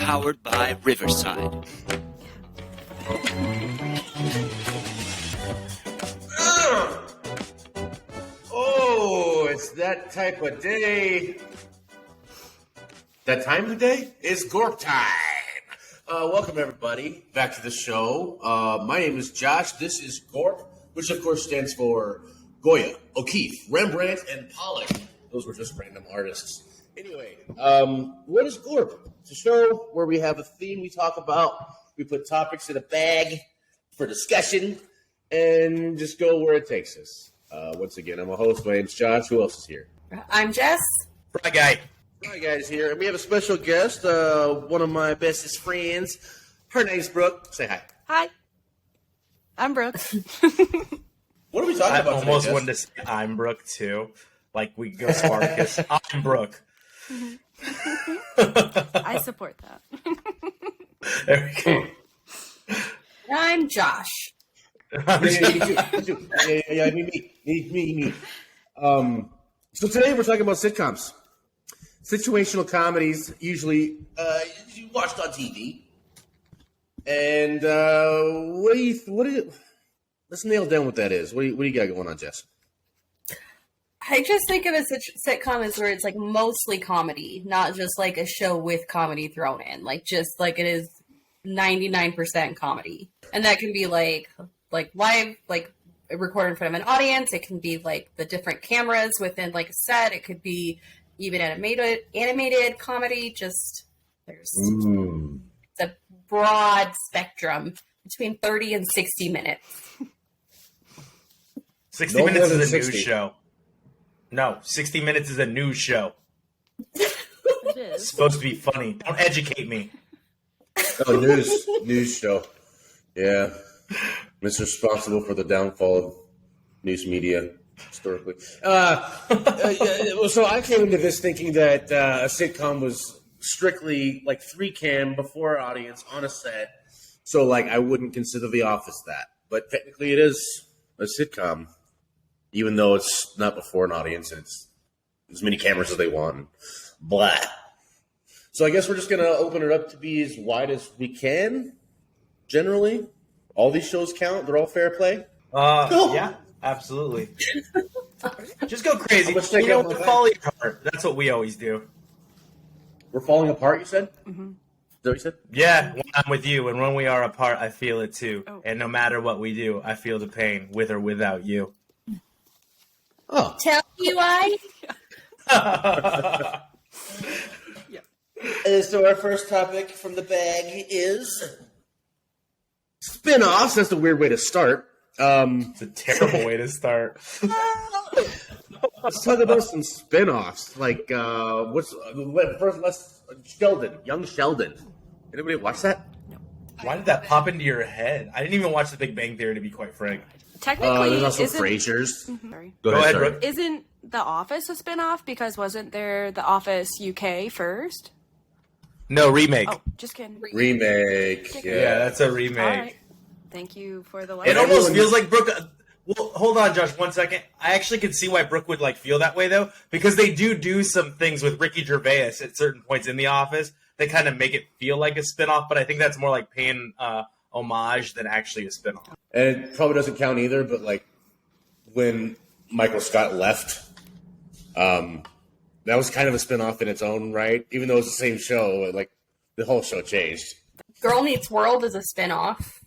powered by Riverside. Oh, it's that type of day. That time of the day is Gorp time. Welcome, everybody, back to the show. My name is Josh. This is Gorp, which, of course, stands for Goya, O'Keeffe, Rembrandt, and Pollock. Those were just random artists. Anyway, what is Gorp? It's a show where we have a theme we talk about. We put topics in a bag for discussion and just go where it takes us. Once again, I'm a host. My name's Josh. Who else is here? I'm Jess. Fry Guy. Fry Guy's here. And we have a special guest, one of my bestest friends. Her name's Brooke. Say hi. Hi. I'm Brooke. What are we talking about I almost today, wanted to say I'm Brooke, too. Like, we go Spartacus. I'm Brooke. I support that. There we go. I'm Josh. Yeah, me. So today we're talking about sitcoms. Situational comedies, usually watched on TV. And let's nail down what that is. What do you got going on, Jess? I just think of a sitcom as where it's like mostly comedy, not just like a show with comedy thrown in. Like just like it is 99% comedy. And that can be like live, like recorded in front of an audience. It can be like the different cameras within like a set. It could be even animated comedy. Just there's it's a broad spectrum between 30 and 60 minutes. 60 Minutes is a news show. No, 60 Minutes is a news show. It is. It's supposed to be funny. Don't educate me. Oh, news show. Yeah. Mr. Responsible for the downfall of news media historically. So I came into this thinking that a sitcom was strictly like 3-cam before an audience on a set. So like I wouldn't consider The Office that. But technically it is a sitcom, even though it's not before an audience and it's as many cameras as they want. And blah. So I guess we're just going to open it up to be as wide as we can, generally. All these shows count? They're all fair play? Yeah, absolutely. Just go crazy. You know, follow your heart. That's what we always do. We're falling apart, you said? Mm-hmm. Is that what you said? Yeah, when I'm with you, and when we are apart, I feel it too. Oh. And no matter what we do, I feel the pain, with or without you. Oh. Tell you why? So our first topic from the bag is spin-offs. That's a weird way to start. It's a terrible way to start. Let's talk about some spin-offs. Like, Young Sheldon. Anybody watch that? Why did that pop into your head? I didn't even watch The Big Bang Theory, to be quite frank. Technically, there's also Frasier's. Sorry. Go ahead, Brooke. Isn't The Office a spinoff? Because wasn't there The Office UK first? No, remake. Oh, just kidding. Remake. Yeah, that's a remake. All right. Thank you for the It light. almost feels like Brooke. Well, hold on, Josh, 1 second. I actually can see why Brooke would like feel that way though, because they do some things with Ricky Gervais at certain points in The Office that kind of make it feel like a spinoff. But I think that's more like paying homage than actually a spinoff. And it probably doesn't count either, but like when Michael Scott left, that was kind of a spinoff in its own right, even though it's the same show. Like the whole show changed. Girl Meets World is a spinoff.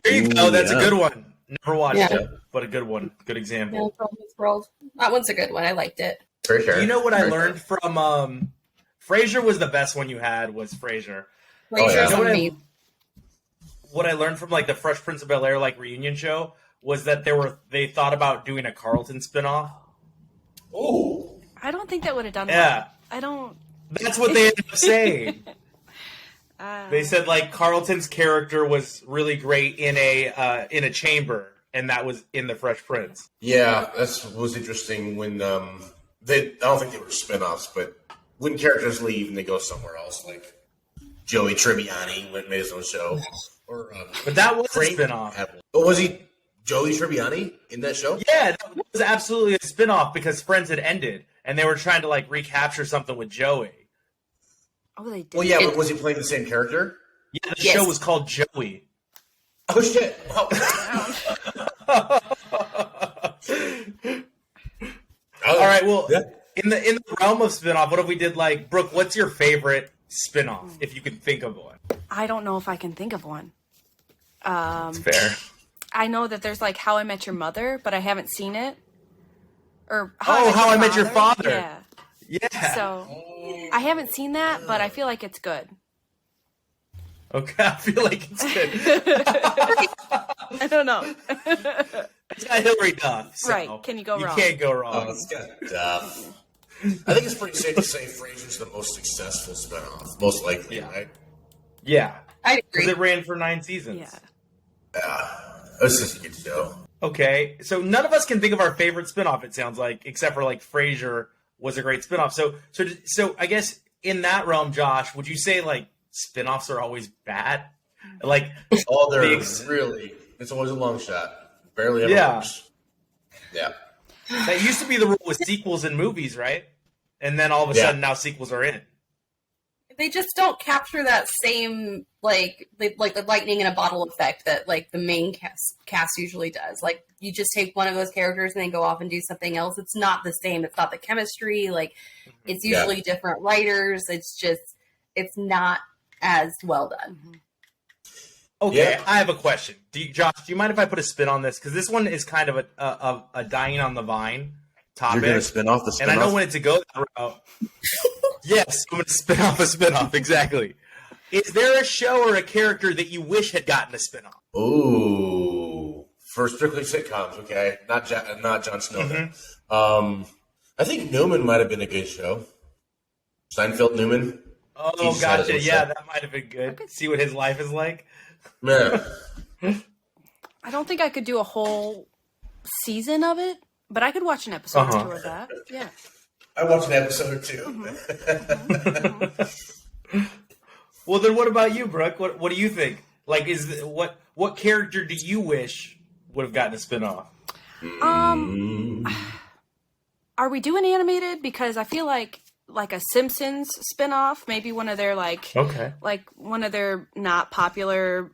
There you go. That's yeah. a good one. Never watched Yeah. it, but a good one. Good Yeah, example. Girl Meets World. That one's a good one. I liked it. For sure. You know what I learned from Frasier was the best one you had was Frasier. Frasier's yeah. You know amazing. What I learned from like the Fresh Prince of Bel-Air like reunion show was that they thought about doing a Carlton spinoff. Oh. I don't think that would have done Yeah. that. I don't. That's what they ended up saying. They said like Carlton's character was really great in a chamber, and that was in the Fresh Prince. Yeah, that was interesting when I don't think they were spin-offs, but when characters leave and they go somewhere else, like Joey Tribbiani went and made his own show. Or But that was Frank a spinoff. Oh, was he Joey Tribbiani in that show? Yeah, that was absolutely a spinoff because Friends had ended, and they were trying to like recapture something with Joey. Oh, they did. Well, yeah, but was he playing the same character? Yeah, the Yes. show was called Joey. Oh shit! Oh. All right, well, Yeah. in the realm of spinoff, what if we did like Brooke? What's your favorite spinoff, if you can think of one? I don't know if I can think of one. That's fair. I know that there's like How I Met Your Mother, but I haven't seen it. Or How I Met Your Father. Yeah. Yeah. So I haven't seen that, but I feel like it's good. Okay, I feel like it's good. I don't know. It's got Hillary Duff. So Right. Can you go wrong? You can't go wrong. Oh, it's got Duff. I think it's pretty safe to say Frasier's the most successful spinoff, most likely, Yeah. right? Yeah. I Because agree. it ran for 9 seasons. Yeah. Yeah, that's just a good show. Okay, so none of us can think of our favorite spinoff, it sounds like, except for like Frasier was a great spinoff. So I guess in that realm, Josh, would you say like spinoffs are always bad? Like, Oh, they're The really. It's always a long shot. Barely ever Yeah. works. Yeah. that used to be the rule with sequels in movies, right? And then all of a Yeah. sudden now sequels are in. They just don't capture that same like the lightning in a bottle effect that like the main cast usually does. Like you just take one of those characters and then go off and do something else. It's not the same. It's not the chemistry. Like it's Yeah. usually different writers. It's not as well done. Okay, Yeah. I have a question. Josh, do you mind if I put a spin on this? Because this one is kind of a dying on the vine topic. You're going to spin off the spinoff? And I know when to go that route. Yes, I'm going to spin off a spinoff, exactly. Is there a show or a character that you wish had gotten a spinoff? Ooh. For strictly sitcoms, okay? Not Jon Snow. Mm-hmm. I think Newman might have been a good show. Seinfeld Newman. Oh, Jesus, that gotcha. is Yeah, what's that might have been good. See what his life is like. Yeah. I don't think I could do a whole season of it, but I could watch an episode or two of that. Yeah. I watched an episode or two. Well, then what about you, Brooke? What do you think? Like, what character do you wish would have gotten a spinoff? Are we doing animated? Because I feel like a Simpsons spinoff, maybe one of their Okay. like one of their not popular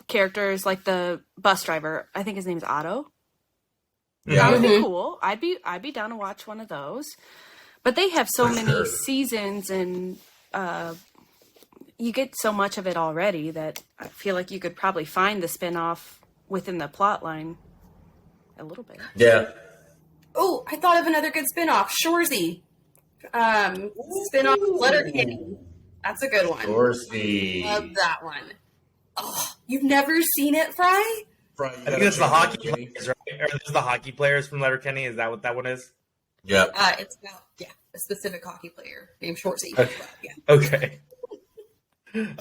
characters, like the bus driver. I think his name's Otto. Yeah. That would be cool. I'd be down to watch one of those. But they have so many sure. seasons, and you get so much of it already that I feel like you could probably find the spinoff within the plot line a little bit. Yeah. Oh, I thought of another good spinoff, Shoresy. Spinoff of Letterkenny. That's a good one. Dorsey. Love that one. Oh, you've never seen it, Fry? I think it's the hockey players, right? Or there's the hockey players from Letterkenny. Is that what that one is? Yeah. It's about a specific hockey player named Shoresy. Okay. Yeah. Okay.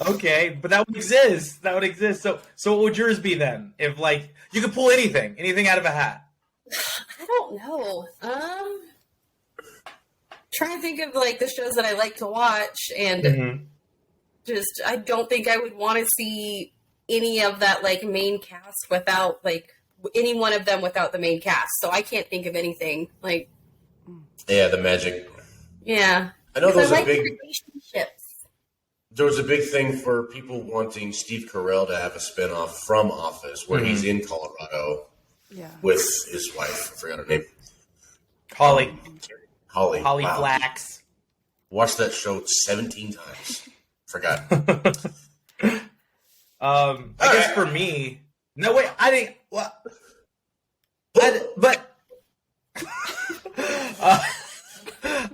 Okay, but that would exist. That would exist. So what would yours be then? If like you could pull anything out of a hat. I don't know. Trying to think of like the shows that I like to watch, and just I don't think I would want to see any of that like main cast without like any one of them without the main cast. So I can't think of anything like Yeah, the magic. yeah. I know Because there was I a like big relationships. there was a big thing for people wanting Steve Carell to have a spinoff from Office where he's in Colorado Yeah. with his wife. I forgot her name. Holly Holly. Wow. Flax. Watched that show 17 times. Forgot. I guess for me, no wait, I didn't. What? But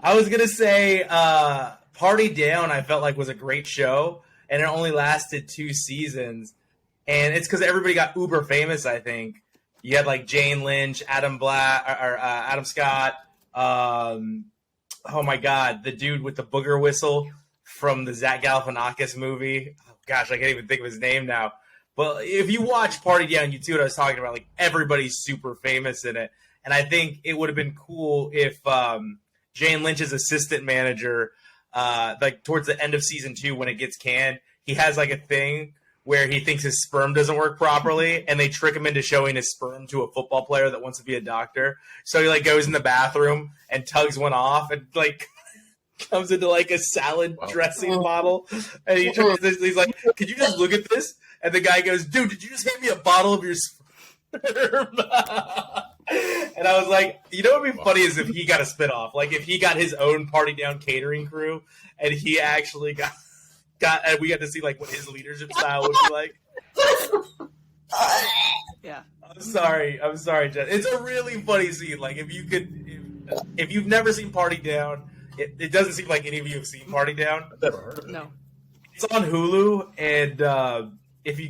I was gonna say, Party Down. I felt like was a great show, and it only lasted 2 seasons, and it's because everybody got uber famous. I think you had like Jane Lynch, Adam Black, or Adam Scott. Oh my God, the dude with the booger whistle from the Zach Galifianakis movie. Oh gosh, I can't even think of his name now. But if you watch Party Down, you see what I was talking about. Like everybody's super famous in it, and I think it would have been cool if Jane Lynch's assistant manager, like towards the end of season 2 when it gets canned, he has like a thing where he thinks his sperm doesn't work properly, and they trick him into showing his sperm to a football player that wants to be a doctor. So he like goes in the bathroom and tugs one off, and like comes into like a salad Wow. dressing bottle, and he's like, "Could you just look at this?" And the guy goes, "Dude, did you just hand me a bottle of your sperm?" And I was like, you know what would be funny is if he got a spinoff, like if he got his own Party Down catering crew, and he actually got, and we got to see like what his leadership style would be like. Yeah. I'm sorry, Jen. It's a really funny scene. Like if you could, if you've never seen Party Down, it doesn't seem like any of you have seen Party Down. I've never heard of it. No. It's on Hulu, and if you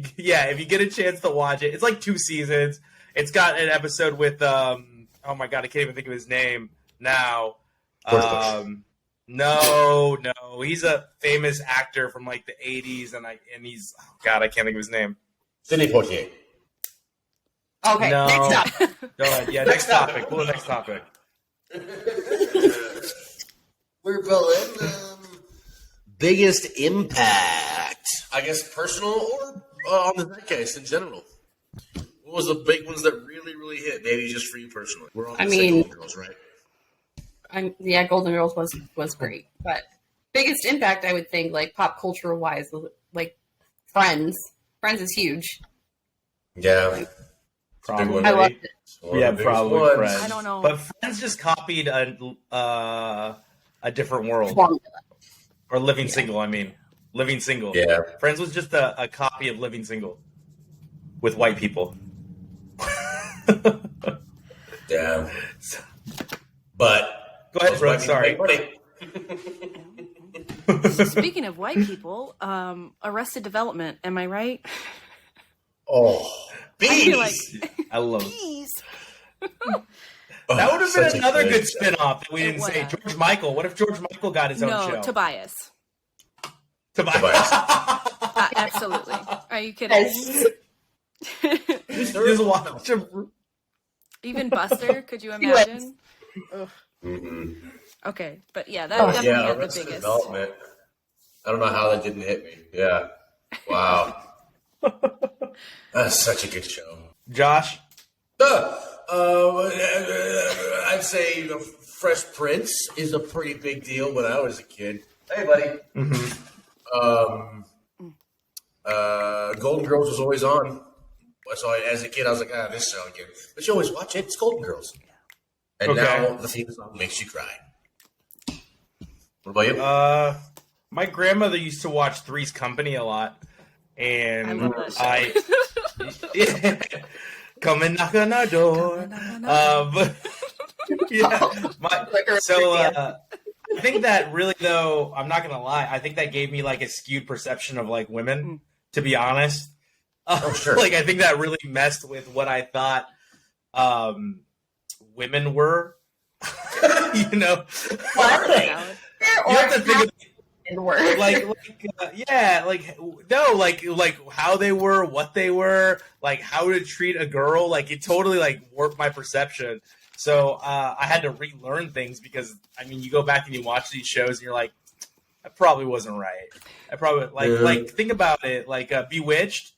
get a chance to watch it, it's like 2 seasons. It's got an episode with oh my god, I can't even think of his name now. No, he's a famous actor from like the 80s, and he's oh god, I can't think of his name. Sidney Poitier. Okay, No. next up. Go ahead. Yeah, next topic. Cool, next topic. We're going biggest impact. I guess personal or on the zeitgeist in general. What was the big ones that really, really hit? Maybe just for you personally. We're on Golden Girls, right? Yeah, Golden Girls was great, but biggest impact I would think, like pop culture wise, like Friends. Friends is huge. Yeah. Probably. I loved it. Yeah, probably Friends. I don't know. But Friends just copied a different world. Formula. Or Living Single, I mean. Living Single. Yeah. Friends was just a copy of Living Single with white people. Yeah. But Go ahead, bro. Sorry. Speaking of white people, Arrested Development, am I right? Oh, I feel bees. like I love it. bees. That would have Such been a another good good show. spin-off that we It didn't say. would. George Michael. What if George Michael got his own No, show? Tobias. Tobias. Absolutely. Are you kidding? Just watch him. Even Buster, could you imagine? Mm-hmm. Okay, but yeah, that Oh, definitely Yeah, had the Arrested biggest. Development. I don't know how that didn't hit me. Yeah. Wow. That's such a good show. Josh? I'd say Fresh Prince is a pretty big deal when I was a kid. Hey, buddy. Mm-hmm. Golden Girls was always on. So as a kid, I was like, this show again. But you always watch it. It's Golden Girls. And Okay. now the theme song makes you cry. What about you? My grandmother used to watch Three's Company a lot. And I love that show. come and knock on our door. But yeah, I think that really, though, I'm not gonna lie. I think that gave me like a skewed perception of like women. To be honest, Oh, sure. like I think that really messed with what I thought women were. You know, What? you have to think of Word. like how they were, what they were, like how to treat a girl. Like it totally like warped my perception. So I had to relearn things because I mean, you go back and you watch these shows and you're like, that probably wasn't right. I probably like think about it, like Bewitched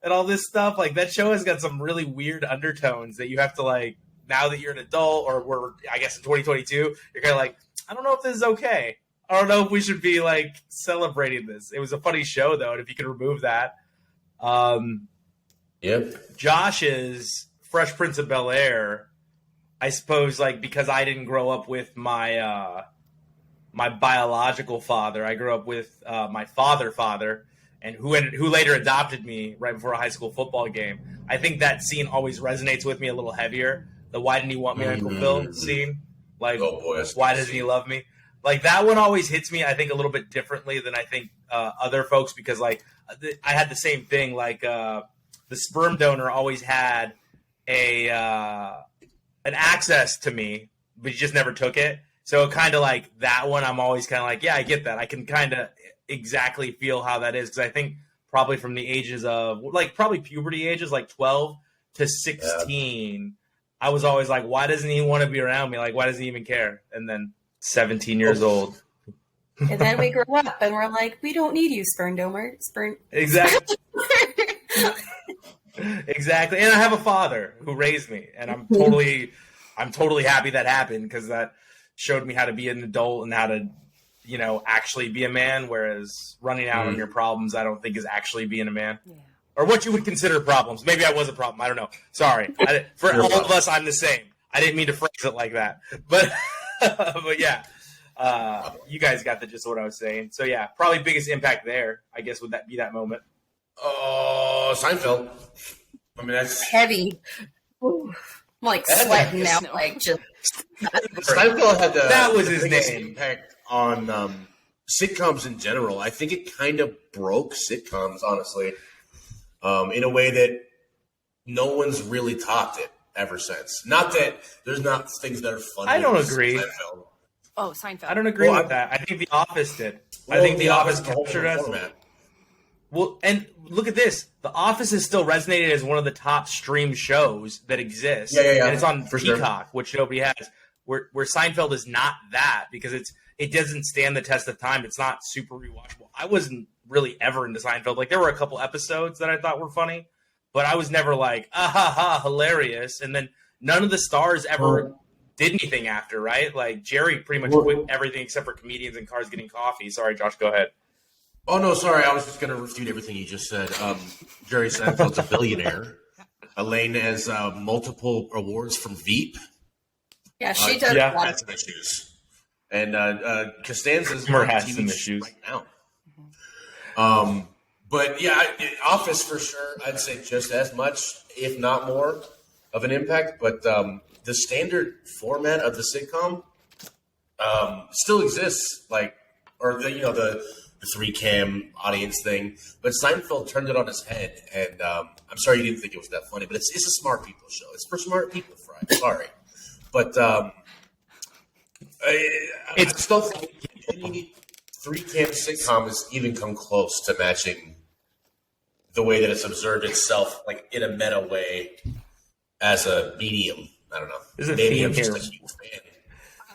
and all this stuff. Like that show has got some really weird undertones that you have to like. Now that you're an adult, or we're I guess in 2022, you're kind of like, I don't know if this is okay. I don't know if we should be like celebrating this. It was a funny show though, and if you could remove that. Yep. Josh's Fresh Prince of Bel-Air, I suppose, like because I didn't grow up with my my biological father. I grew up with my father, and who later adopted me right before a high school football game. I think that scene always resonates with me a little heavier. The "Why didn't he want me, Uncle Phil" scene. Like, Oh, boy, that's why good doesn't he scene. love me? Like that one always hits me. I think a little bit differently than I think other folks because like I had the same thing. Like the sperm donor always had an access to me, but he just never took it. So kind of like that one, I'm always kind of like, yeah, I get that. I can kind of exactly feel how that is because I think probably from the ages of like probably puberty ages, like 12 to 16, I was always like, why doesn't he want to be around me? Like, why doesn't he even care? And then 17 years old. And then we grow up and we're like, we don't need you, sperm donor. Exactly. Exactly. And I have a father who raised me, and I'm totally happy that happened because that showed me how to be an adult and how to, actually be a man, whereas running out on your problems, I don't think is actually being a man. Yeah. Or what you would consider problems. Maybe I was a problem. I don't know. Sorry. For all of us, I'm the same. I didn't mean to phrase it like that. But, but yeah, you guys got the gist of what I was saying. So yeah, probably biggest impact there, I guess, would that be that moment. Oh, Seinfeld. I mean, that's Heavy. Ooh. I'm like sweating now. Like just Seinfeld had that was his biggest name. impact on sitcoms in general. I think it kind of broke sitcoms, honestly, in a way that no one's really topped it ever since. Not that there's not things that are funny. I don't agree. Seinfeld. Oh, Seinfeld. I don't agree with that. I think The Office did. I think The Office captured us. Format. Well, and look at this. The Office is still resonated as one of the top streamed shows that exists. Yeah. And it's on For sure. Peacock, which nobody has. Where Seinfeld is not that because it doesn't stand the test of time. It's not super rewatchable. I wasn't really ever into Seinfeld. Like, there were a couple episodes that I thought were funny, but I was never like, hilarious. And then none of the stars ever did anything after, right? Like, Jerry pretty much quit everything except for comedians and cars getting coffee. Sorry, Josh, go ahead. Oh, no, sorry. I was just going to refute everything you just said. Jerry Seinfeld's a billionaire. Elaine has multiple awards from Veep. yeah, she does. yeah. A lot Had some issues. And Costanza's Humor on has TV some issues. right now. But yeah, Office for sure. I'd say just as much, if not more, of an impact. But the standard format of the sitcom still exists, the 3-cam audience thing. But Seinfeld turned it on its head, and I'm sorry you didn't think it was that funny, but it's a smart people show. It's for smart people, Fry. Sorry, but I still think any 3-cam sitcom has even come close to matching the way that it's observed itself, like in a meta way, as a medium. I don't know. There's a Maybe theme I'm just here. a huge fan.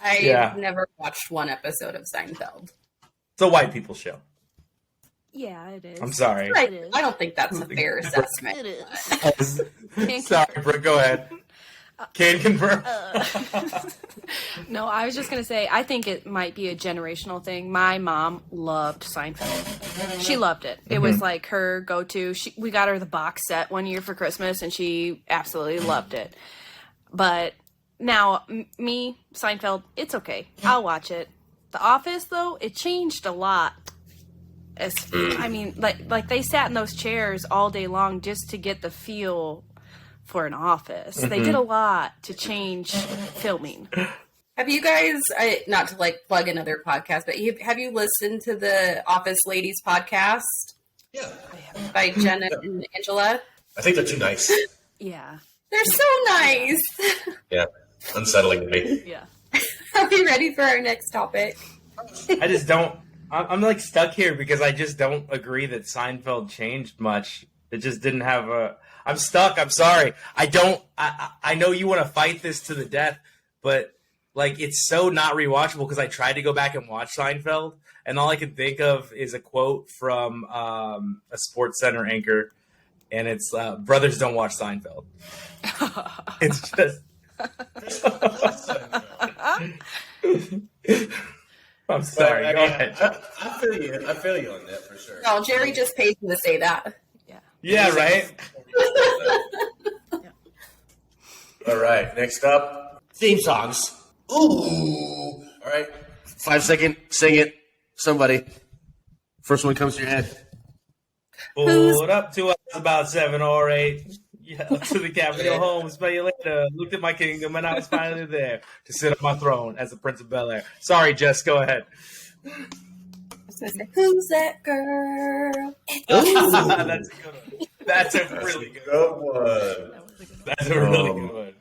I've never watched one episode of Seinfeld. It's a white people show. Yeah, it is. I'm sorry. Right. It is. I don't think that's a fair assessment. It is. Sorry, Brooke, go ahead. Can confirm. No, I was just going to say, I think it might be a generational thing. My mom loved Seinfeld. She loved it. It was like her go-to. We got her the box set one year for Christmas, and she absolutely loved it. But now, me, Seinfeld, it's okay. I'll watch it. The Office, though, it changed a lot. I mean, like they sat in those chairs all day long just to get the feel for an office. They did a lot to change filming. Have you guys, not to like plug another podcast, but have you listened to the Office Ladies podcast Yeah, by Jenna and Angela? I think they're too nice. Yeah. They're so nice. Yeah, unsettling to me. Yeah. Are we ready for our next topic? I just don't. I'm like stuck here because I just don't agree that Seinfeld changed much. It just didn't have a. I'm stuck. I'm sorry. I don't. I know you want to fight this to the death, but like it's so not rewatchable because I tried to go back and watch Seinfeld, and all I can think of is a quote from a Sports Center anchor, and it's "Brothers don't watch Seinfeld." It's just. I'm sorry. Go ahead. I feel you. I feel you on that for sure. No, Jerry just pays me to say that. Yeah. Yeah, right. All right. Next up, theme songs. Ooh. All right. 5 second. Sing it. Somebody. First one comes to your head. Pulled up to us about 7 or 8. Yeah, to the Capitol Homes, pay you later. Looked at my kingdom and I was finally there to sit on my throne as the Prince of Bel-Air. Sorry, Jess, go ahead. I was gonna say, who's that girl? That's a good one. That's a really good one. Good one. That's a really good one.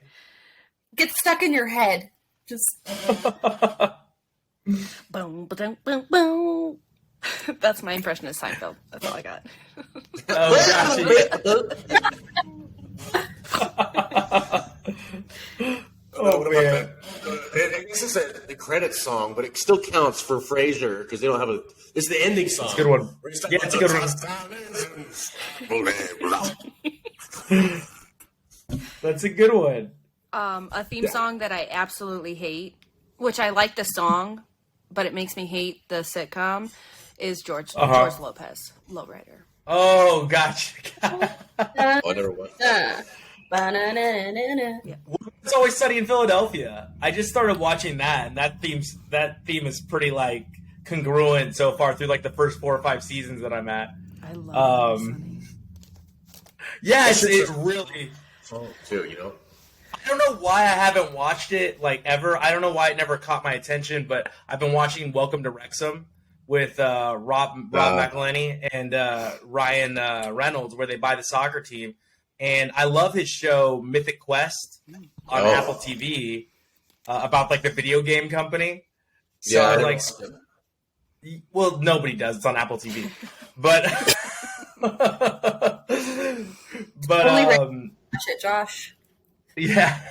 Get stuck in your head. Just Boom, boom, boom, boom. That's my impression of Seinfeld. That's all I got. Oh, gosh. Oh, man. This is the credits song, but it still counts for Frasier because they don't have a. It's the ending song. It's a good one. Yeah, it's a good one. That's a good one. A theme song that I absolutely hate, which I like the song, but it makes me hate the sitcom, is George Lopez, Lowrider. Oh, gotcha. Oh, I never watched that. It's Always Sunny in Philadelphia. I just started watching that, and that theme is pretty like congruent so far through like the first 4 or 5 seasons that I'm at. I love Sunny. Yeah, it's really too. You know, I don't know why I haven't watched it like ever. I don't know why it never caught my attention, but I've been watching Welcome to Wrexham with Rob McElhenney and Ryan Reynolds, where they buy the soccer team. And I love his show Mythic Quest on Apple TV about like the video game company. So yeah, well, nobody does. It's on Apple TV, but Watch it, Josh. Yeah.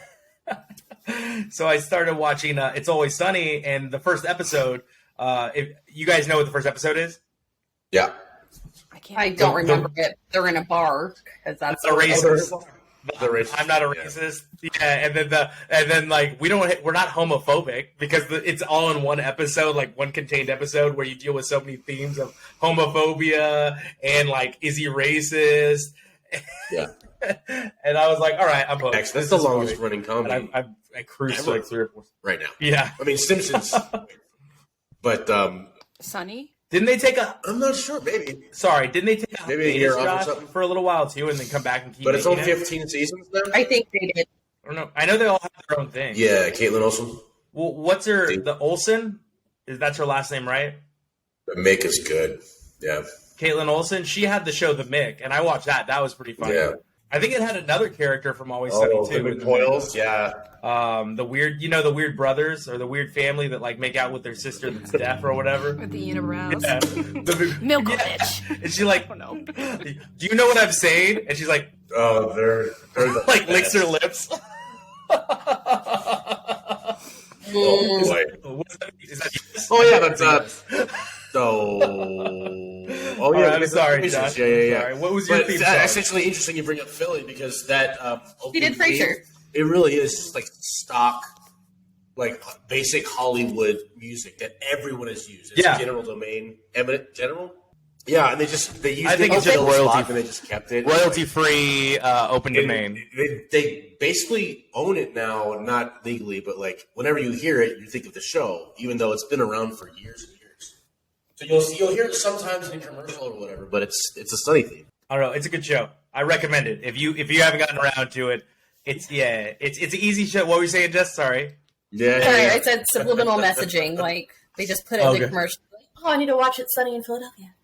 So I started watching It's Always Sunny, and the first episode. If you guys know what the first episode is, yeah. I don't remember it. They're in a bar because that's a racist. The racist. I'm not a racist. Yeah, and then like we're not homophobic because it's all in one episode, like one contained episode where you deal with so many themes of homophobia and like is he racist? Yeah. And I was like, all right, I'm hooked. Next, that's the longest running comedy. And I cruised like 3 or 4 right now. Yeah. I mean Simpsons, but Sunny. Didn't they take a? I'm not sure. Maybe. Sorry, didn't they take Maybe a year off or Josh, something? for a little while too, and then come back and keep? But it's on making 15 seasons now. I think they did. I don't know. I know they all have their own thing. Yeah, Caitlin Olsen. Well, what's the Olsen? That's her last name, right? The Mick is good. Yeah. Caitlin Olsen. She had the show The Mick, and I watched that. That was pretty funny. Yeah. I think it had another character from Always Sunny too. The McCoyles. Yeah. The weird brothers or the weird family that like make out with their sister that's deaf or whatever. With the unibrows. Yeah. Milkovich. And she like, I don't know. do you know what I'm saying? And she's like, Oh, they're the like licks her lips. Oh boy. What's that? Is that you? Oh yeah, that's Oh yeah. Right, I'm sorry, Josh. Josh. Yeah. Sorry. What was your theme song? Essentially interesting you bring up Philly because that He did opening Frasier. theme, it really is just like stock, like basic Hollywood music that everyone has used. It's general domain, eminent general. Yeah, and they used I think it it's just in royalty and they just kept it royalty-free, open domain. They basically own it now, not legally, but like whenever you hear it, you think of the show, even though it's been around for years and years. So you'll hear it sometimes in a commercial or whatever, but it's a Sunny theme. I don't know. It's a good show. I recommend it. If you haven't gotten around to it, it's an easy show. What were you saying, Jess? Sorry. Yeah. Sorry, I said subliminal messaging. Like they just put it in the commercial. Like, I need to watch it. Sunny in Philadelphia.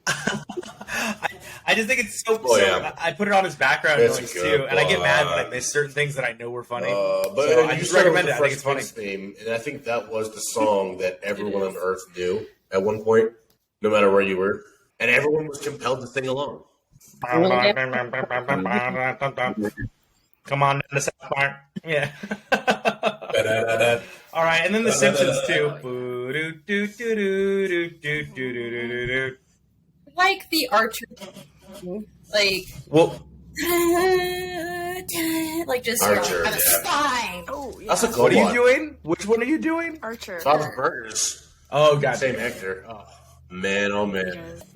I just think it's so. Yeah. I put it on as background It's noise good, too, and I get mad when I miss certain things that I know were funny. But so I you just started recommend with it. the I think it's funny. Fresh Prince theme, and I think that was the song that everyone on Earth knew at one point, no matter where you were, and everyone was compelled to sing along. Come on, the South Park. Yeah. All right, and then the Simpsons too. Like the Archer, like Well, like just Archer, I'm a yeah. spy. Oh, yeah. That's a good what are you one. doing? Which one are you doing? Archer. Bob's Burgers. Oh, God. Same actor. Oh man.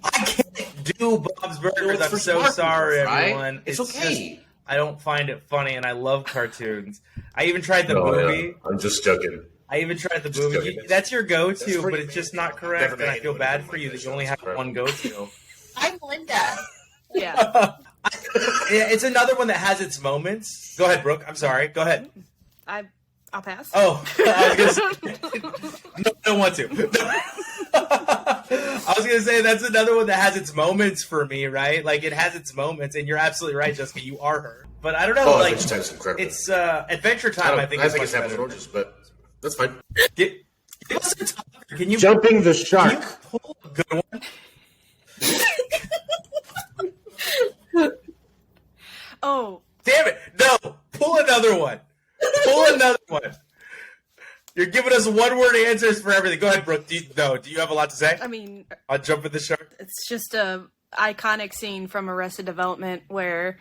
I can't do Bob's Burgers. I'm so sorry, right? everyone. It's okay. Just, I don't find it funny, and I love cartoons. I even tried the movie. Yeah. I'm just joking. I even tried the Just movie. joking. That's your go-to, That's but it's just not correct, Never and I made feel anyone bad do for you like that that you only show. have one go-to. I'm Linda. Yeah. Yeah, it's another one that has its moments. Go ahead, Brooke. I'm sorry. Go ahead. I'll pass. Oh, I was gonna say, no, I don't want to. I was gonna say that's another one that has its moments for me, right? Like it has its moments, and you're absolutely right, Jessica. You are her, but I don't know. Oh, like Adventure Time's incredible. it's Adventure Time. I think it's much apples and better. oranges, but that's fine. Give us a topic. Can you Jumping the shark. Can you pull a good one? Oh, Damn it! No, pull another one. Pull another one. You're giving us one-word answers for everything. Go ahead, Brooke. Do you have a lot to say? I mean, On Jumping the Shark. it's just a iconic scene from Arrested Development where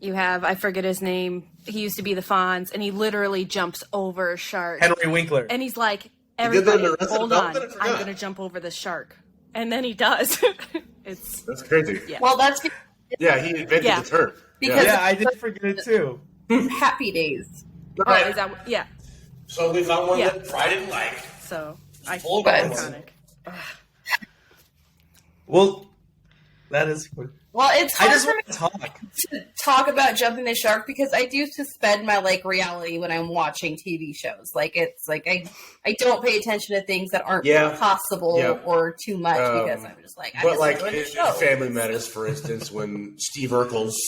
you have, I forget his name, he used to be the Fonz, and he literally jumps over a shark. Henry Winkler. And he's like, did that in everybody, Arrested hold on, Development? I forgot. I'm gonna jump over the shark, and then he does. It's That's crazy. yeah. Well, that's Yeah, he invented Yeah. the term. Because- Yeah, I did forget it too. Happy Days. All Oh, right. is that yeah? So we found one Yeah. that Fry didn't like. So Full iconic. Well, that is. Well, it's I hard just for me want to talk. to talk about jumping the shark because I do suspend my like reality when I'm watching TV shows. Like it's like I don't pay attention to things that aren't Yeah. possible Yeah. or too much because I'm just like I'm But just like enjoying the in show. Family Matters, for instance, when Steve Urkel's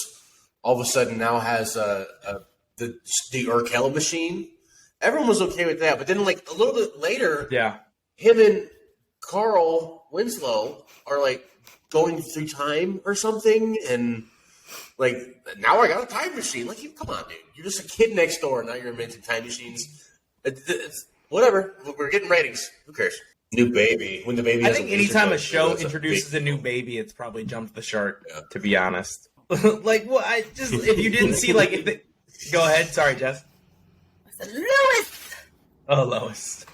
all of a sudden now has the Urkel machine, everyone was okay with that. But then like a little bit later, Yeah. him and Carl Winslow are like going through time or something, and like now I got a time machine. Like, come on, dude, you're just a kid next door, and now you're inventing time machines. It's whatever. We're getting ratings. Who cares? New baby. When the baby. I has think laser anytime a gun, show that's introduces big- a new baby, it's probably jumped the shark. Yeah. To be honest, like, well, I just if you didn't see like if they, go ahead. Sorry, Jess. I said, Lewis. Oh, Lois.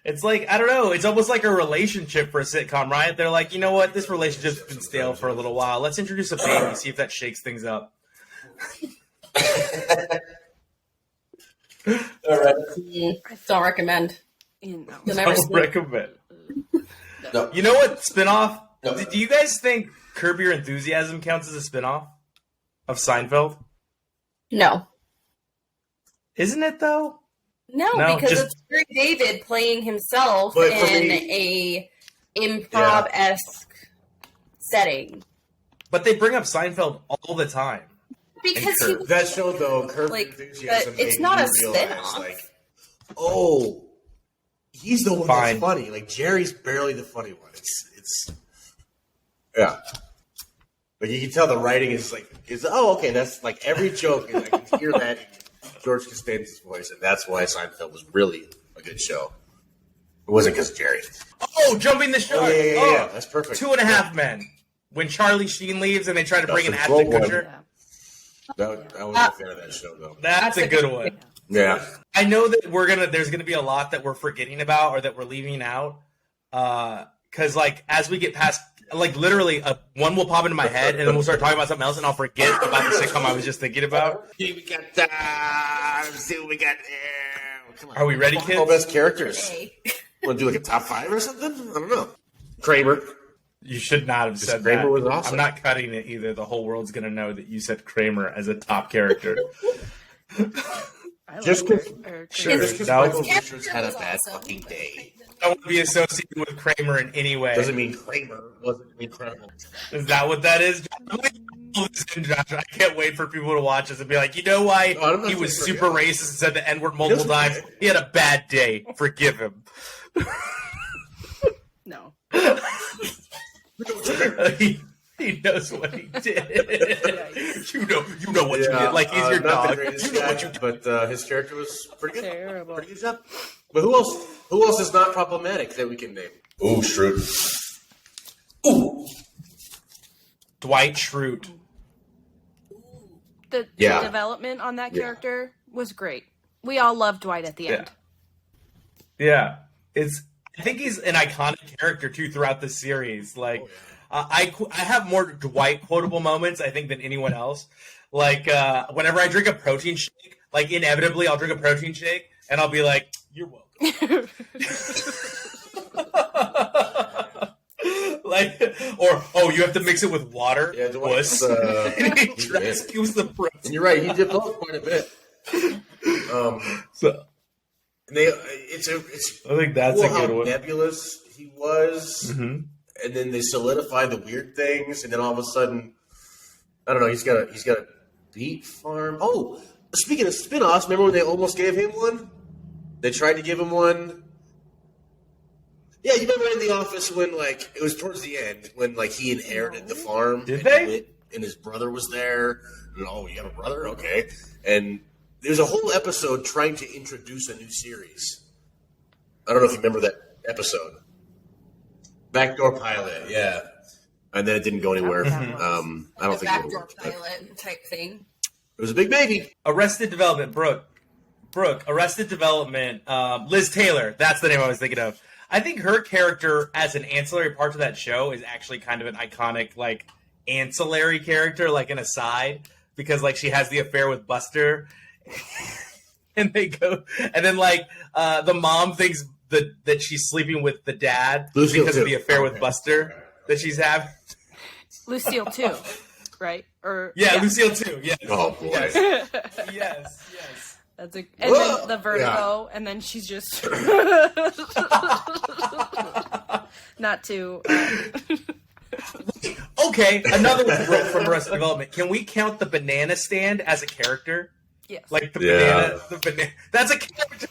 It's like, I don't know. It's almost like a relationship for a sitcom, right? They're like, you know what? This relationship's been stale for a little while. Let's introduce a baby, see if that shakes things up. All right. Don't recommend. You know. You'll never Don't see. recommend. No. You know what spinoff? No. Do you guys think Curb Your Enthusiasm counts as a spinoff of Seinfeld? No. Isn't it, though? No, No, because just- it's Gary David playing himself But for in me- a improv-esque setting. But they bring up Seinfeld all the time. Because And he Kurt. That show, though, Curb Like, Your Enthusiasm, but it's made not me a realize, spin-off. like, oh, he's the one Fine. that's funny. Like, Jerry's barely the funny one. It's, yeah. Like, you can tell the writing is like, okay, that's like every joke, and I can hear that in George Costanza's voice, and that's why Seinfeld was really a good show. It wasn't because of Jerry. Oh, jumping the shark. Oh, yeah, Oh, yeah. That's perfect. 2.5 Men. When Charlie Sheen leaves and they try to bring in That's a Ashton good one. Kutcher. Yeah. I was a fan of that show, though. That's a good one. Yeah. I know that there's gonna be a lot that we're forgetting about or that we're leaving out. Because like as we get past, like literally, one will pop into my head and then we'll start talking about something else and I'll forget about the sitcom I was just thinking about. We got, let's see what we got there. Come on. Are we ready, All kids? best characters. Hey. Want to do like a top 5 or something? I don't know. Kramer. You should not have said Kramer that. was awesome. I'm not cutting it either. The whole world's gonna know that you said Kramer as a top character. I Just like 'cause- her. Sure. Just because No. Michael Richards had a was bad awesome. fucking day I don't want to be associated with Kramer in any way. doesn't mean Kramer wasn't incredible. Is that what that is? Josh, I can't wait for people to watch this and be like, you know why No, I'm not he was saying super forget. racist and said the N word multiple He times. doesn't- He had a bad day. Forgive him. No. he knows what he did. you know what you did. Like he's your not the dog. greatest You know guy, what you did. but his character was pretty good. Terrible. Pretty good job. But who else? Who else is not problematic that we can name? Ooh, Schrute. Ooh. Dwight Schrute. The Yeah. development on that Yeah. character was great. We all loved Dwight at the end. Yeah. I think he's an iconic character too throughout the series. Like, I have more Dwight quotable moments I think than anyone else. Like, whenever I drink a protein shake, like inevitably I'll drink a protein shake and I'll be like, "You're welcome." Like, or you have to mix it with water. Yeah, Dwight's, Wuss. And he he's rescues the protein. And you're right. He did both quite a bit. So And it's I think that's cool a good how one. nebulous he was, Mhm. and then they solidify the weird things, and then all of a sudden, I don't know. He's got a beet farm. Oh, speaking of spin-offs, remember when they almost gave him one? They tried to give him one. Yeah, you remember in The Office when like it was towards the end when like he inherited the farm. Did and they? he went, and his brother was there. And, oh, you have a brother? Okay. And there's a whole episode trying to introduce a new series. I don't know if you remember that episode. Backdoor pilot, yeah. And then it didn't go anywhere. I don't The think it would backdoor work. But pilot type thing. it was a big baby. Arrested Development, Brooke, Brooke, Arrested Development, Liz Taylor, that's the name I was thinking of. I think her character as an ancillary part to that show is actually kind of an iconic, like, ancillary character, like an aside, because, like, she has the affair with Buster, and they go, and then, like, the mom thinks that she's sleeping with the dad Lucille because of too. the affair with Buster that she's having. Lucille too, right? Or Yeah, Lucille too. Yes. Oh boy. Yes. Yes. That's and then the vertigo, and then she's just not too. Okay, another one from Arrested Development. Can we count the banana stand as a character? Yes. Like the banana. That's a character.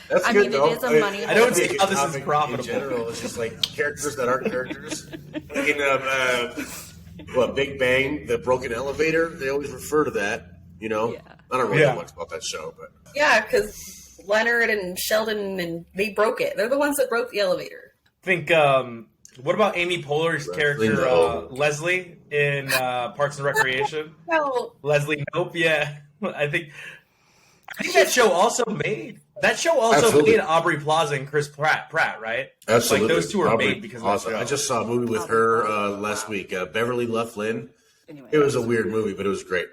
That's I good, mean, though. it is a money. I don't think see how this is topic profitable. In general, it's just like characters that aren't characters. Like in Big Bang, the broken elevator, they always refer to that. You know, Yeah. I don't really know much about that show, but Yeah, because Leonard and Sheldon, and they broke it. They're the ones that broke the elevator. I think, what about Amy Poehler's character, Nope. Leslie, in Parks and Recreation? Well, Leslie Nope, yeah. I think that show also made Absolutely. made Aubrey Plaza and Chris Pratt, right? absolutely, Like those two are Aubrey made because of Plaza. that show. I just saw a movie with her last week, Beverly Loughlin. Anyway. It was a weird movie, but it was great.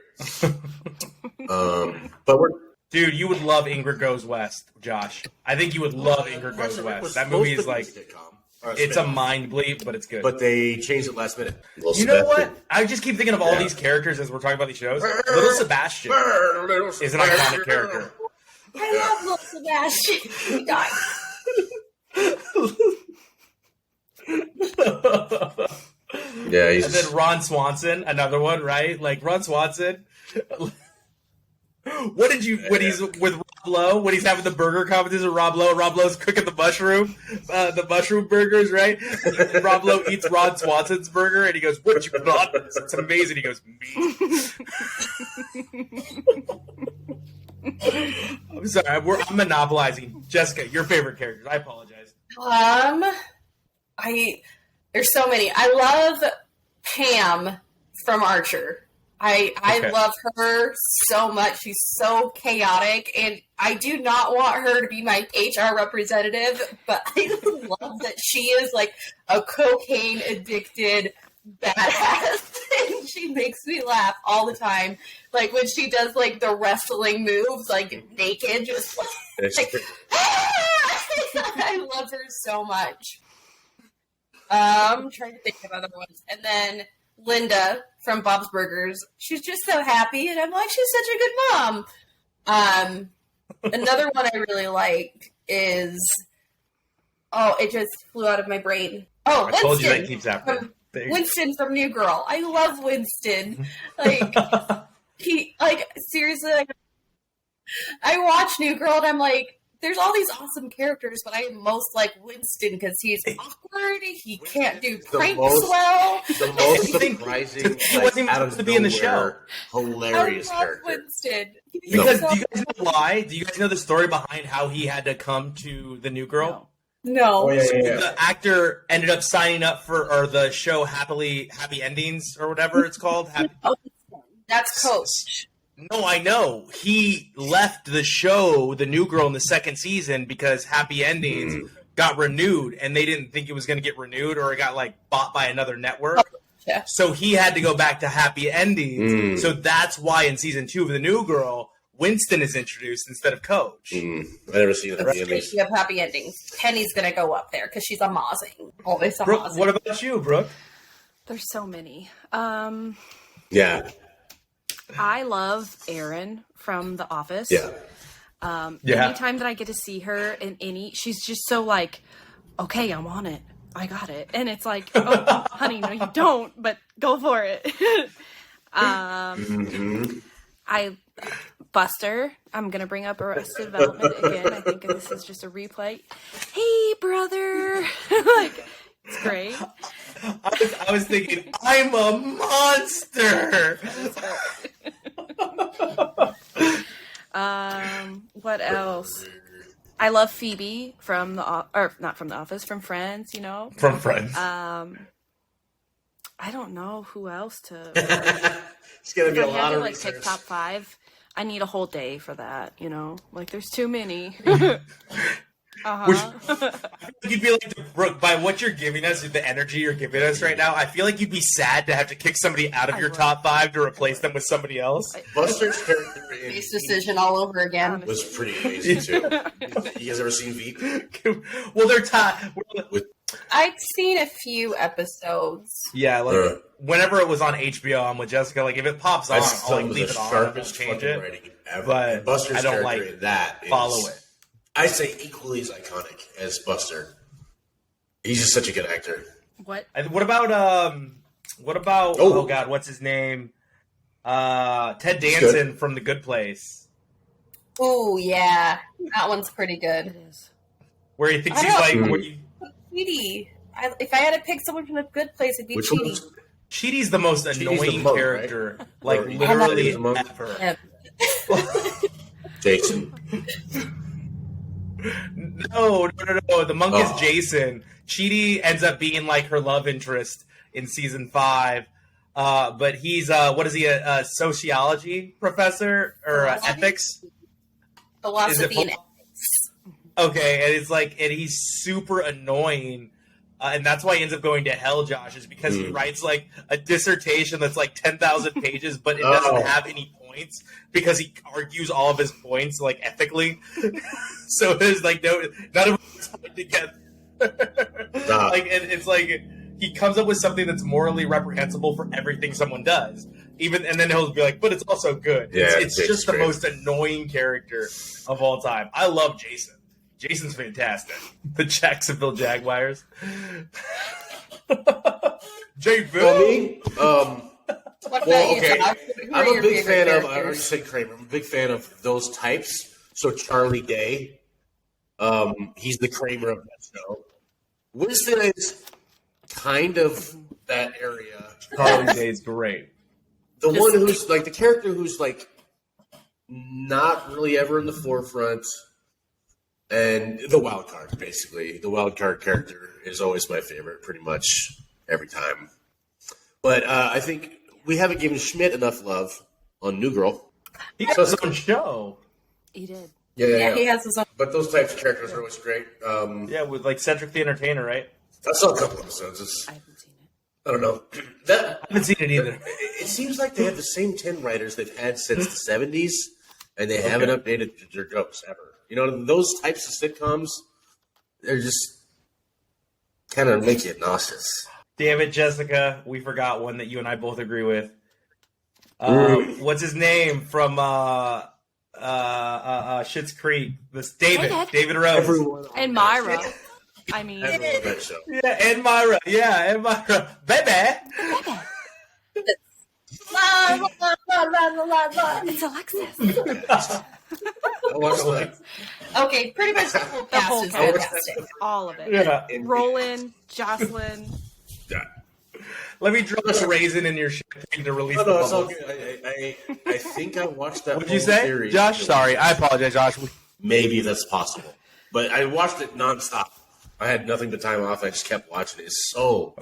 But we're Dude, you would love Ingrid Goes West, Josh. I think you would love Ingrid Goes West. That movie is like, it's a mind bleep, but it's good. But they changed it last minute. You know what? I just keep thinking of all these characters as we're talking about these shows. Little Sebastian is an iconic character. I love Little Sebastian. He died. Yeah, he's And then Ron Swanson, another one, right? Like Ron Swanson. What did you when he's with Rob Lowe, when he's having the burger competition with Rob Lowe's cooking the mushroom burgers, right? And Rob Lowe eats Ron Swanson's burger and he goes, "What you put on this? It's amazing." He goes, "Me." I'm sorry, I'm monopolizing. Jessica, your favorite characters. I apologize. There's so many. I love Pam from Archer. I Okay. love her so much. She's so chaotic, and I do not want her to be my HR representative, but I love that she is like a cocaine addicted badass, and she makes me laugh all the time. Like when she does like the wrestling moves, like naked, just like I love her so much. I'm trying to think of other ones. And then Linda from Bob's Burgers. She's just so happy, and I'm like, she's such a good mom. Another one I really like is it just flew out of my brain. Oh, I told you that Winston. keeps happening. Winston from New Girl. I love Winston. Like seriously, like I watch New Girl and I'm like, there's all these awesome characters, but I most like Winston because he's awkward. He can't do pranks well. The most surprising, He wasn't even out of supposed to be in the nowhere, hilarious I love character. Winston. Because do you guys know why? Do you guys know the story behind how he had to come to the New Girl? No. Oh, yeah. The actor ended up signing up for the show Happy Endings or whatever it's called. That's Coach. No, I know. He left the show, The New Girl, in the second season because Happy Endings got renewed, and they didn't think it was going to get renewed, or it got like bought by another network. Yeah. So he had to go back to Happy Endings. So that's why in season 2 of The New Girl, Winston is introduced instead of Coach. I never seen Happy Endings. Speaking of happy endings, Penny's gonna go up there because she's a Mozzing. Always a Brooke, Mozzing. what about you, Brooke? There's so many. Yeah. I love Erin from The Office. Yeah. Anytime that I get to see her in she's just so like, okay, I'm on it. I got it. And it's like, oh, honey, no, you don't, but go for it. Buster, I'm going to bring up Arrested Development again. I think this is just a replay. Hey, brother. Like, it's great. I was thinking, I'm a monster. What else? I love Phoebe from not from The Office, from Friends, you know. From Friends. I don't know who else to. It's gonna If be I a had lot to of like research. pick top 5, I need a whole day for that. Like there's too many. You'd be like, Brooke, by what you're giving us, the energy you're giving us right now, I feel like you'd be sad to have to kick somebody out of your would. top 5 to replace them with somebody else. Buster's character in Face decision all over again. was pretty amazing too. You guys ever seen Veep? Well, they're tied. I've seen a few episodes. Yeah, like whenever it was on HBO, I'm with Jessica. Like if it pops on, I'll like leave it on. I won't change it. Writing ever. But And Buster's I don't character like in that follow it. I say equally as iconic as Buster. He's just such a good actor. What? What about oh god, what's his name? Ted Danson from The Good Place. Oh yeah, that one's pretty good. It is. Where he thinks I he's don't- like Chidi. If I had to pick someone from The Good Place, it'd be Which Chidi. one's Cheaty's the most Cheaty's the annoying monk, character, right? like Or- literally He's the monk? ever. Yeah. Jason. No. The monk Oh. is Jason. Cheaty ends up being like her love interest in season 5. But he's what is he? A sociology professor or ethics? Philosophy and ethics. Okay, and it's like, and he's super annoying, and that's why he ends up going to hell. Josh is because he writes like a dissertation that's like 10,000 pages, but it doesn't have any points because he argues all of his points like ethically. So there's like none of it's put together. Like it's like he comes up with something that's morally reprehensible for everything someone does. And then he'll be like, but it's also good. Yeah, It's just the most annoying character of all time. I love Jason. Jason's fantastic. The Jacksonville Jaguars. For me, What about well, you, okay. Todd? Who are I'm a your big favorite fan of. I characters? already said Kramer. I'm a big fan of those types. So Charlie Day, he's the Kramer of that show. Winston is kind of that area. Charlie Day's great. The one who's like the character who's like not really ever in the forefront, and the wild card. Basically, the wild card character is always my favorite, pretty much every time. But I think we haven't given Schmidt enough love on New Girl. He got his own show. He did. Yeah, he has his own. But those types of characters are always great. Yeah, with like Cedric the Entertainer, right? I saw a couple episodes. I haven't seen it. I don't know. That I haven't seen it either. it seems like they have the same 10 writers they've had since the 70s, and they haven't updated their jokes ever. You know, those types of sitcoms, they're just kind of make you nauseous. Damn it, Jessica. We forgot one that you and I both agree with. What's his name from Schitt's Creek? This David Rose. Everyone on And that Myra. show. I mean, Everyone on that show. Yeah, and Myra. Yeah, and Myra. Baby. it's Alexis. I watched that. Okay, pretty much the whole The whole cast is cast. fantastic. All of it. Yeah. Roland, Jocelyn. Yeah. Let me drop a raisin in your shit to release No, the it's all bubbles. good. I think I watched that What did you whole say? series. Josh, sorry. I apologize, Josh. Maybe that's possible. But I watched it nonstop. I had nothing but time off. I just kept watching it. It's so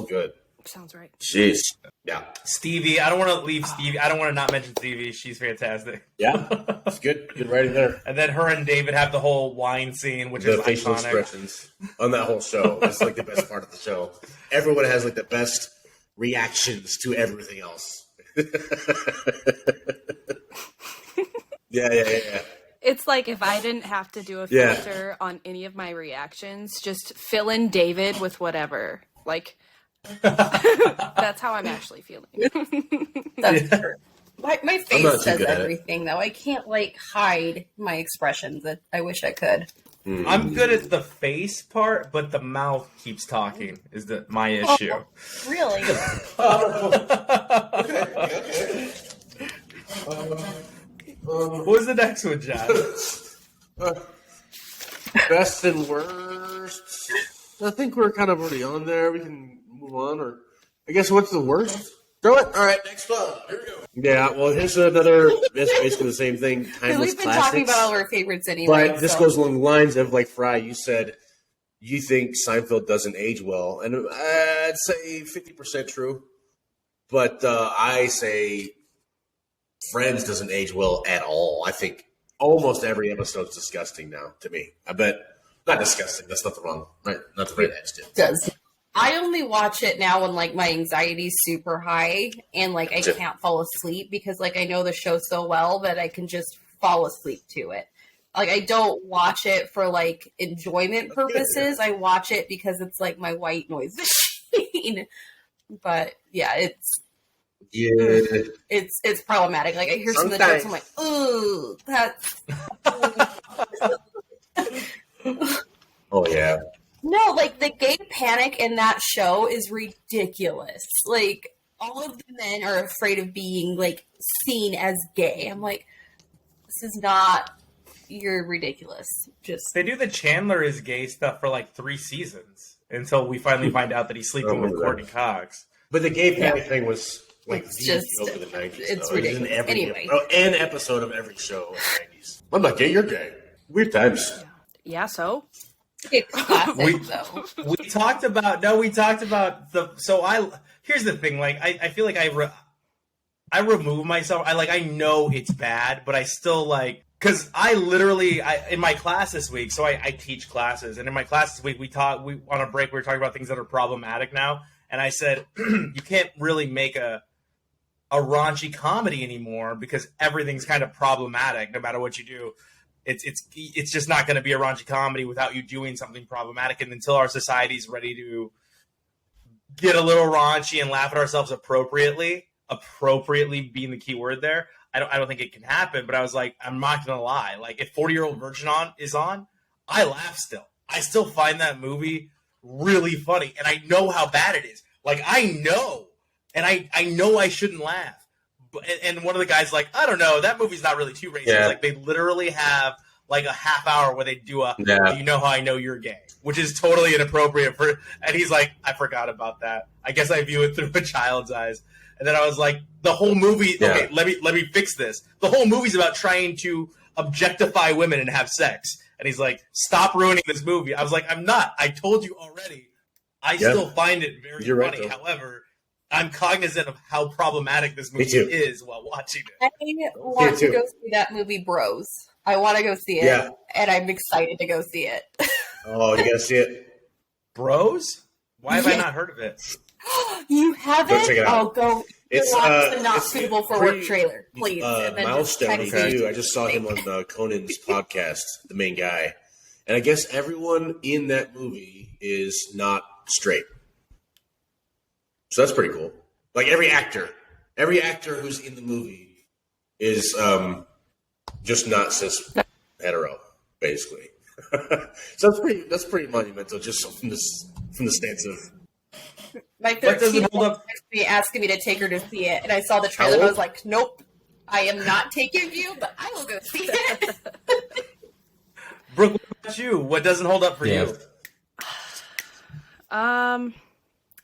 good. Sounds right. Jeez. Yeah. Stevie. I don't want to leave Stevie. I don't want to not mention Stevie. She's fantastic. Yeah. It's good. Good writing there. And then her and David have the whole wine scene, which The is facial iconic. expressions on that whole show is like the best part of the show. Everyone has like the best reactions to everything else. Yeah. It's like if I didn't have to do a Yeah. filter on any of my reactions, just fill in David with whatever. Like, that's how I'm actually feeling. That's true. My I'm not face too says good at it. everything, though. I can't like hide my expressions. I wish I could. I'm good at the face part, but the mouth keeps talking is my issue. Really? What was the next one, John? Best and worst. I think we're kind of already on there. We can move on, or I guess what's the worst? Throw it. All right, next one. Here we go. Yeah. Well, here's another. It's basically the same thing. Because Timeless we've been classics. talking about all our favorites anyway. But this so. goes along the lines of like Fry. You said you think Seinfeld doesn't age well, and I'd say 50% true. But I say Friends doesn't age well at all. I think almost every episode is disgusting now to me. I bet not disgusting. That's not the wrong, right? Not the right adjective. Does I only watch it now when like my anxiety's super high and like I can't fall asleep because like I know the show so well that I can just fall asleep to it. Like I don't watch it for like enjoyment purposes. I watch it because it's like my white noise machine. But yeah, it's problematic. Like I hear some of the jokes, I'm like, ooh, that's. Oh yeah. No, like the gay panic in that show is ridiculous. Like all of the men are afraid of being like seen as gay. I'm like, this is not. You're ridiculous. Just they do the Chandler is gay stuff for like 3 seasons until we finally find out that he's sleeping with Courtney Cox. But the gay panic thing was like it's the just joke of the 90s. it's though. ridiculous. It was in Anyway, an episode of every show in the 90s. I'm not gay. You're gay. Weird times. Yeah, so it's classic though. We talked about here's the thing, like I feel like I remove myself. I know it's bad, but I still like, because in my class this week, so I teach classes, and in my class this week we on a break we were talking about things that are problematic now, and I said you can't really make a raunchy comedy anymore because everything's kind of problematic no matter what you do. It's just not going to be a raunchy comedy without you doing something problematic. And until our society's ready to get a little raunchy and laugh at ourselves appropriately being the key word there, I don't think it can happen. But I was like, I'm not going to lie. Like if 40-Year-Old Virgin is on, I laugh still. I still find that movie really funny. And I know how bad it is. Like I know. And I know I shouldn't laugh. And one of the guys like, I don't know, that movie's not really too racist. Yeah. Like they literally have like a half hour where they do do you know how I know you're gay? Which is totally inappropriate and he's like, I forgot about that. I guess I view it through a child's eyes. And then I was like, the whole movie, okay, let me fix this. The whole movie's about trying to objectify women and have sex. And he's like, stop ruining this movie. I was like, I'm not. I told you already. I still find it very funny. Right, however, I'm cognizant of how problematic this movie is while watching it. I want to go see that movie, Bros. I want to go see it, and I'm excited to go see it. Oh, you gotta see it, Bros? Why have I not heard of it? You haven't? Go check it out. Oh, go. It's watch the not suitable for work trailer, please. Milestone too. I just saw him on Conan's podcast, the main guy, and I guess everyone in that movie is not straight. So that's pretty cool. Like every actor who's in the movie is just not cis hetero, basically. So that's pretty monumental, just from the stance of. My 13-year-old me asking me to take her to see it, and I saw the trailer and I was like, "Nope, I am not taking you, but I will go see it." Brooke, what about you? What doesn't hold up for you?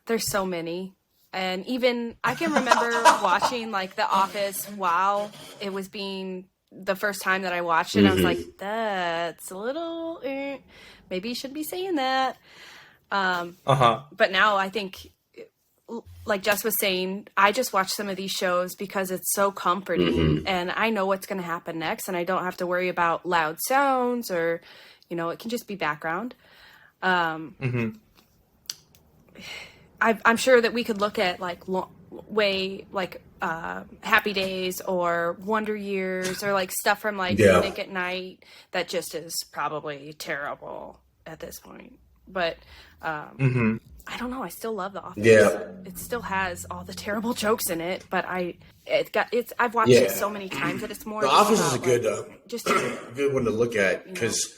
There's so many. And even I can remember watching like The Office while it was being the first time that I watched it. I was like, that's a little, maybe you shouldn't be saying that. But now I think, like Jess was saying, I just watch some of these shows because it's so comforting and I know what's going to happen next and I don't have to worry about loud sounds or, it can just be background. I'm sure that we could look at like Happy Days or Wonder Years or like stuff from like Nick at Night that just is probably terrible at this point. But I don't know. I still love The Office. Yeah. It still has all the terrible jokes in it, but I've watched it so many times that it's more. The Office is a good one to look at because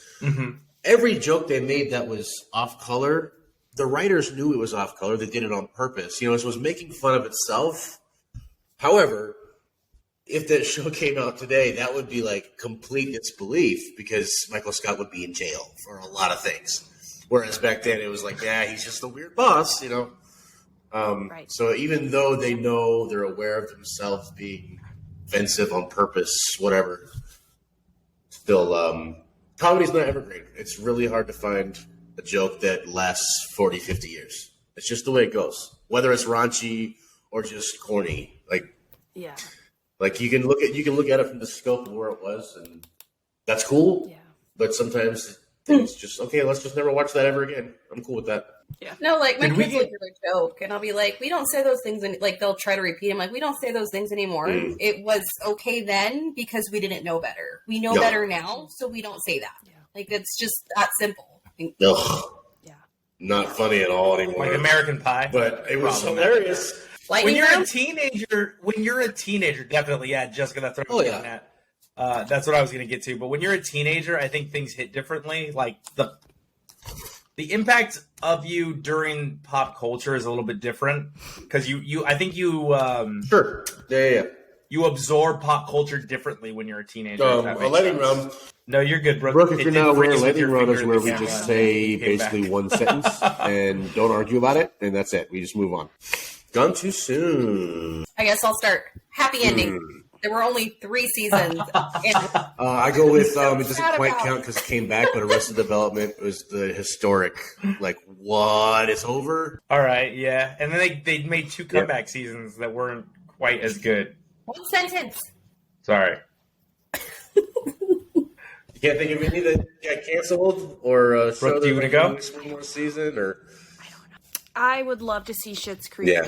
every joke they made that was off color. The writers knew it was off color. They did it on purpose. So it was making fun of itself. However, if that show came out today, that would be like complete disbelief because Michael Scott would be in jail for a lot of things. Whereas back then it was like, he's just a weird boss, Right. So even though they know they're aware of themselves being offensive on purpose, whatever, still, comedy's not evergreen. It's really hard to find a joke that lasts 40, 50 years. It's just the way it goes. Whether it's raunchy or just corny. Yeah. Like you can look at it from the scope of where it was, and that's cool. Yeah. But sometimes things just okay. Let's just never watch that ever again. I'm cool with that. No, like my Did we kids will do a joke, and I'll be like, "We don't say those things," and like they'll try to repeat them. Like, we don't say those things anymore. It was okay then because we didn't know better. We know better now, so we don't say that. Yeah. Like it's just that simple. Ugh, Yeah. not funny at all anymore. Like American Pie. But it was Problematic. hilarious. Like When you're a teenager, definitely, yeah, just gonna throw you on that. That's what I was gonna get to. But when you're a teenager, I think things hit differently. Like the impact of you during pop culture is a little bit different because I think you Sure. Yeah. you absorb pop culture differently when you're a teenager. if that A makes lightning sense. round. No, you're good, Brooke. Brooke, if It you're did not aware, freeze with lightning your round is finger where in we the just camera. say You came basically back. one sentence and don't argue about it, and that's it. We just move on. Gone too soon. I guess I'll start. Happy ending. There were only 3 seasons. And I go with it doesn't Sad quite about- count because it came back, but Arrested Development was the historic. Like, what? It's over? All right, yeah, and then they made 2 comeback seasons that weren't quite as good. one sentence. Sorry. You can't think of any that got canceled or a show Brooke, do you that wanna go? needs one more season or I would love to see Schitt's Creek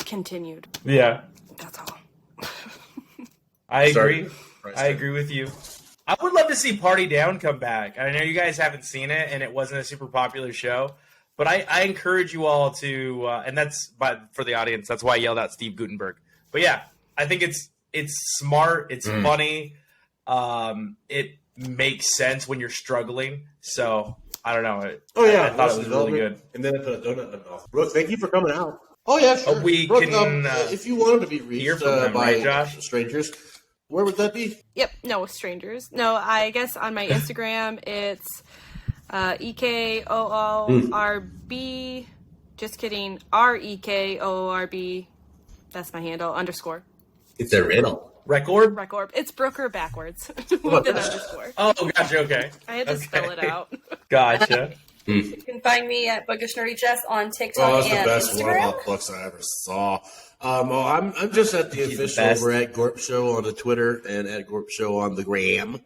continued. Yeah, That's all. I Sorry. agree. I agree with you. I would love to see Party Down come back. I know you guys haven't seen it, and it wasn't a super popular show, but I encourage you all to, and that's for the audience. That's why I yelled out Steve Guttenberg. But yeah, I think it's smart. It's funny. It makes sense when you're struggling. So I don't know. I thought it was really good. And then I put a donut in my mouth. Brooke, thank you for coming out. Oh yeah, sure. We Brooke, can, if you wanted to be hear reached from them, by right, Josh? strangers, where would that be? Yep. No strangers. No, I guess on my Instagram it's EKOORB. Just kidding. REKOORB. That's my handle. _. It's a riddle. Record? Record. It's Brooker backwards with an underscore. Oh, gotcha. Okay. I had to spell it out. Gotcha. You can find me at Bookish Nerdy Jess on TikTok Oh, that's the and best Instagram. one plugs I ever saw. I'm just at the She's the official. best. We're at Gorp Show on the Twitter and at Gorp Show on the Gram.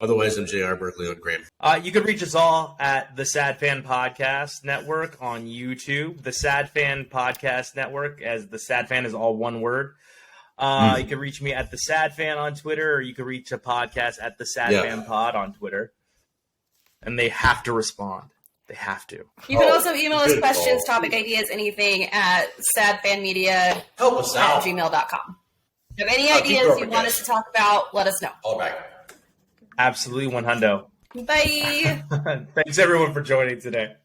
Otherwise, I'm JR Berkeley on Gram. You can reach us all at the Sad Fan Podcast Network on YouTube. The Sad Fan Podcast Network, as the Sad Fan is all one word. You can reach me at the Sad Fan on Twitter, or you can reach a podcast at the Sad Fan Pod on Twitter. And they have to respond. They have to. You can also email us good questions, call. topic ideas, anything at sadfanmedia@gmail.com. Help us out. If you have any keep ideas going, you want guys. us to talk about, let us know. All back. Absolutely 100. Bye. Thanks everyone for joining today.